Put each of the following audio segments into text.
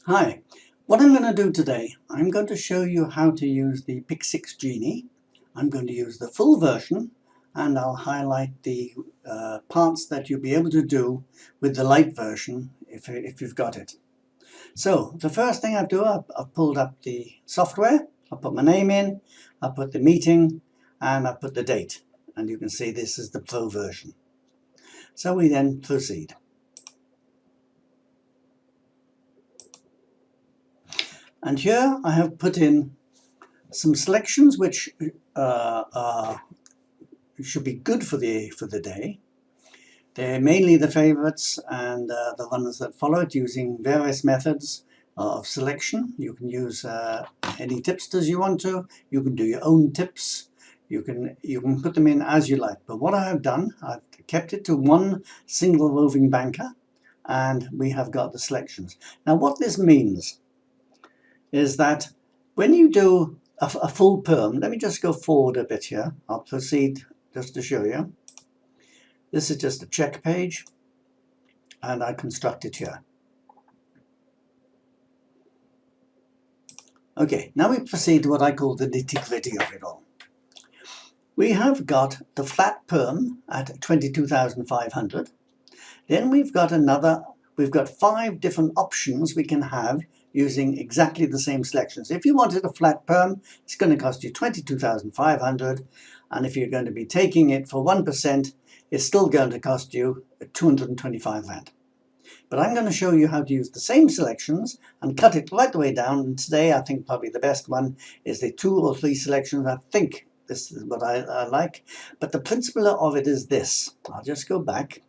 Hi, what I'm going to do today, I'm going to show you how to use the Pick 6 Genie. I'm going to use the full version and I'll highlight the parts that you'll be able to do with the LITE version if you've got it. So the first thing I do, I've pulled up the software, I put my name in, I put the meeting and I put the date, and you can see this is the pro version. So we then proceed. And here I have put in some selections which should be good for the day. They're mainly the favorites and the ones that follow it, using various methods of selection. You can use any tipsters you want to. You can do your own tips. You can put them in as you like. But what I have done, I've kept it to one single roving banker, and we have got the selections. Now what this means is that when you do a full perm, let me just go forward a bit here. I'll proceed just to show you. This is just a check page, and I construct it here. Okay, now we proceed to what I call the nitty-gritty of it all. We have got the flat perm at 22,500. Then we've got 5 different options we can have using exactly the same selections. If you wanted a flat perm, it's going to cost you 22,500, and if you're going to be taking it for 1%, it's still going to cost you 225 Rand. But I'm going to show you how to use the same selections and cut it right the way down. And today I think probably the best one is the 2 or 3 selections. I think this is what I like. But the principle of it is this. I'll just go back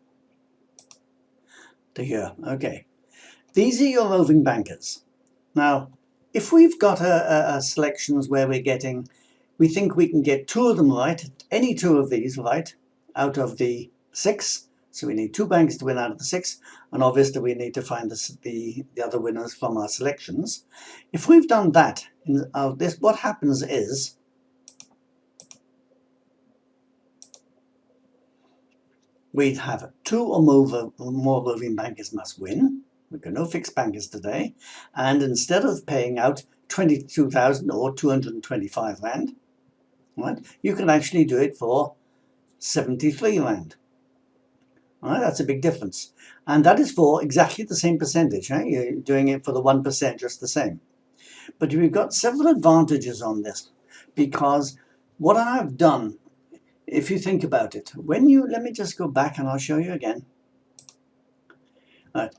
to here. Okay. These are your roving bankers. Now, if we've got a selections where we think we can get 2 of them right, any 2 of these right, out of the 6, so we need 2 bankers to win out of the 6, and obviously we need to find the other winners from our selections. If we've done that, what happens is we'd have 2 or more roving bankers must win. We've got no fixed bankers today, and instead of paying out 22,000 or 225 Rand, right, you can actually do it for 73 Rand. Right, that's a big difference, and that is for exactly the same percentage. Right? You're doing it for the 1% just the same. But we've got several advantages on this, because what I've done, if you think about it, let me just go back and I'll show you again. Right.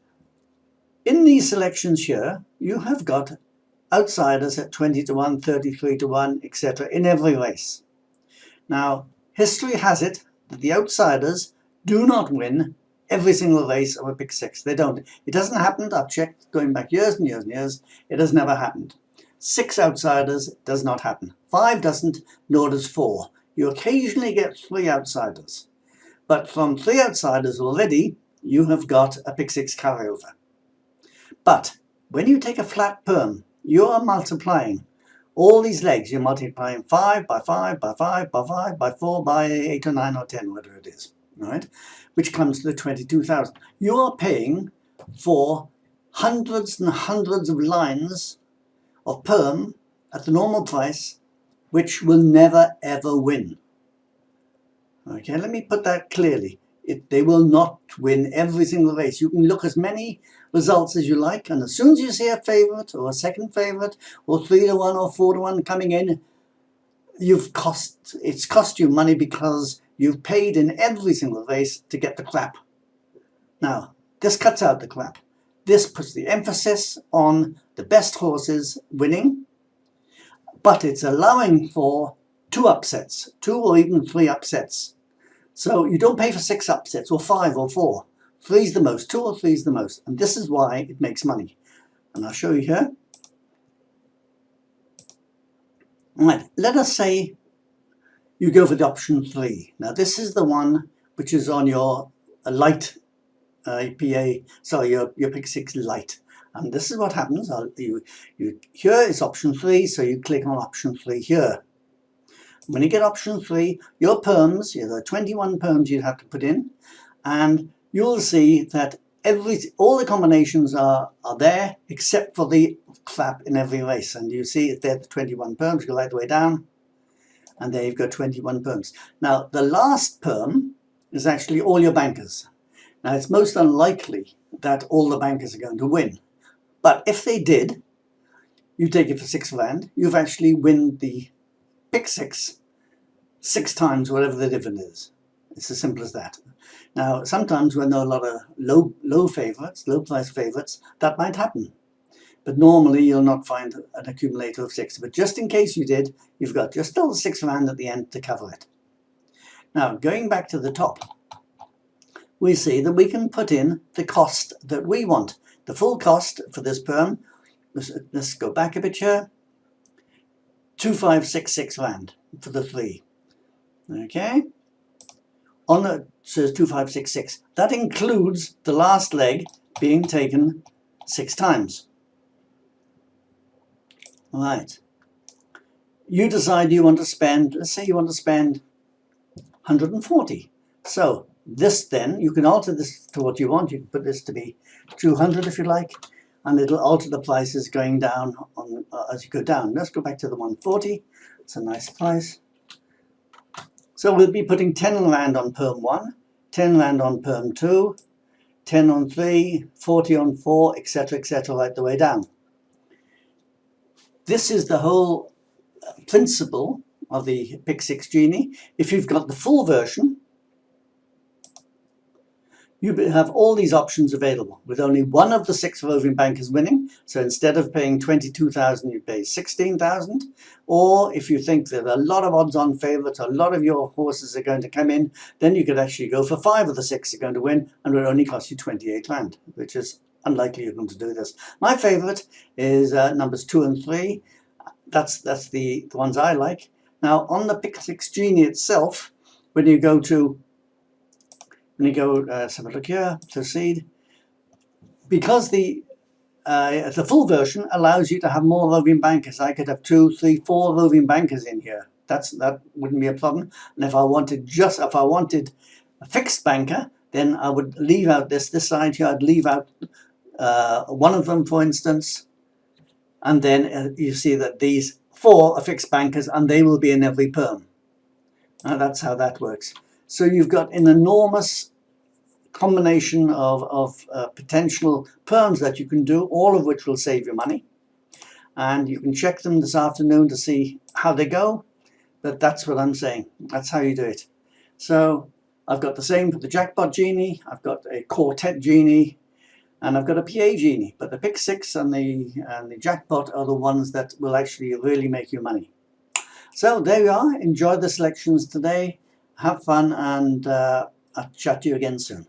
In these selections here, you have got outsiders at 20 to 1, 33 to 1, etc. in every race. Now, history has it that the outsiders do not win every single race of a Pick 6. They don't. It doesn't happen. I've checked going back years and years and years. It has never happened. 6 outsiders does not happen. 5 doesn't, nor does 4. You occasionally get 3 outsiders. But from 3 outsiders already, you have got a Pick 6 carryover. But when you take a flat perm, you are multiplying all these legs. You're multiplying 5 by 5 by 5 by 5 by 4 by 8 or 9 or 10, whatever it is, right? Which comes to the 22,000. You are paying for hundreds and hundreds of lines of perm at the normal price, which will never ever win. Okay, let me put that clearly. They will not win every single race. You can look as many results as you like, and as soon as you see a favourite or a second favourite or 3 to 1 or 4 to 1 coming in, it's cost you money because you've paid in every single race to get the crap. Now, this cuts out the crap. This puts the emphasis on the best horses winning, but it's allowing for 2 upsets, 2 or even 3 upsets. So you don't pay for 6 upsets or 5 or 4. 3's the most, 2 or 3's the most, and this is why it makes money. And I'll show you here. Right, let us say you go for the option 3. Now this is the one which is on your LITE your Pick 6 LITE. And this is what happens. Here is option 3, so you click on option 3 here. When you get option 3, your perms, there are 21 perms you have to put in, and you'll see that all the combinations are there except for the flap in every race. And you see there the 21 perms, go right the way down, and there you've got 21 perms. Now the last perm is actually all your bankers. Now it's most unlikely that all the bankers are going to win, but if they did, you take it for 6 rand, you've actually win the pick 6 times whatever the dividend is. It's as simple as that. Now sometimes when there are a lot of low favourites, low price favourites, that might happen. But normally you'll not find an accumulator of 6. But just in case you did, you've got just still 6 rand at the end to cover it. Now going back to the top, we see that we can put in the cost that we want. The full cost for this perm, let's go back a bit here, 2566 rand for the 3. Okay, on the says 2566. That includes the last leg being taken 6 times. Right. You decide you want to spend, let's say you want to spend 140. So this then, you can alter this to what you want. You can put this to be 200 if you like, and it'll alter the prices going down on as you go down. Let's go back to the 140. It's a nice price. So we'll be putting 10 rand on perm 1, 10 rand on perm 2, 10 on 3, 40 on 4, etc., right the way down. This is the whole principle of the Pick 6 Genie. If you've got the full version, you have all these options available with only one of the 6 roving bankers winning. So instead of paying 22,000, you pay 16,000. Or if you think that a lot of odds-on favourites, a lot of your horses are going to come in, then you could actually go for 5 of the 6 are going to win, and it would only cost you 28 rand, which is unlikely you're going to do this. My favourite is numbers 2 and 3. That's the ones I like. Now on the Pick 6 Genie itself, when you go, let's have a look here, proceed. Because the full version allows you to have more roving bankers. I could have 2, 3, 4 roving bankers in here. That wouldn't be a problem. And if I wanted a fixed banker, then I would leave out this side here. I'd leave out one of them, for instance, and then you see that these 4 are fixed bankers, and they will be in every perm. Now that's how that works. So you've got an enormous combination of potential perms that you can do, all of which will save you money. And you can check them this afternoon to see how they go. But that's what I'm saying. That's how you do it. So I've got the same for the Jackpot Genie. I've got a Quartet Genie. And I've got a PA Genie. But the Pick 6 and the Jackpot are the ones that will actually really make you money. So there you are. Enjoy the selections today. Have fun, and I'll chat to you again soon.